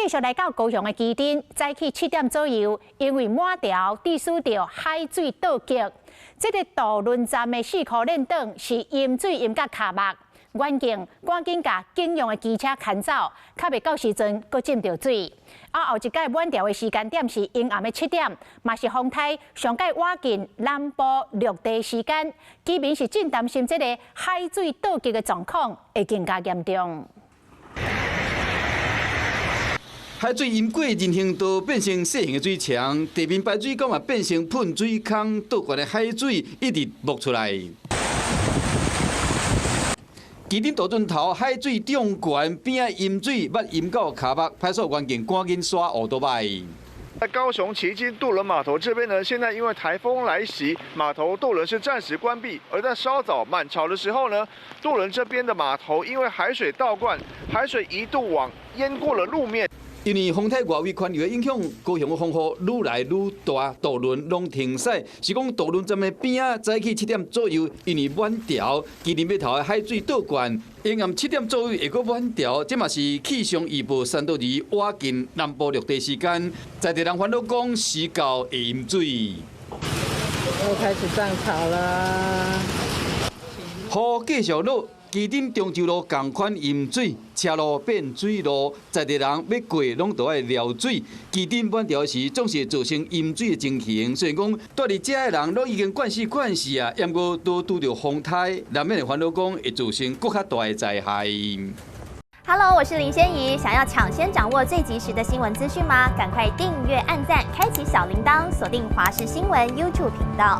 继续来到高雄的基丁，早起7点左右，因为满潮致使到海水倒激。这个渡轮站的4颗链挡是淹水淹到卡目，远景赶紧甲警用的机车牵走，较袂到时阵搁浸着水。后一届满潮的时间点是阴暗的7点，嘛是风台上届晚近南部陆地时间，居民是真担心这个海水倒激的状况会更加严重。 海水淹过人行道，变成小型的水墙，地面排水管也变成喷水孔，倒灌的海水一直冒出来。基丁渡轮头海水涨悬，边仔淹水，捌淹到卡目，派出所员警赶紧刷乌多摆。 在高雄旗津渡轮码头这边呢，现在因为台风来袭，码头渡轮是暂时关闭。而在稍早满潮的时候呢，渡轮这边的码头因为海水倒灌，海水一度淹过了路面。 因为风台外围环流的影响，高雄的风雨愈来愈大，渡轮拢停驶。是讲渡轮站的边仔早起7点左右，因为满潮，基林码头的海水倒灌，阴暗7点左右会阁满潮，这嘛是气象预报3到2晚近南部陆地时间，在地人烦恼讲时到会淹水。又开始涨潮了。雨继续落。 基丁中州路同款淹水，车路变水路，在地人要过拢都要撩水。基丁满潮时，总是造成淹水的情形。虽然讲住伫遮的人拢已经惯势啊，抑过都拄着风台，难免会烦恼讲会造成更较大的灾害。Hello， 我是林仙怡。想要抢先掌握最及时的新闻资讯吗？赶快订阅、按赞、开启小铃铛，锁定华视新闻 YouTube 频道。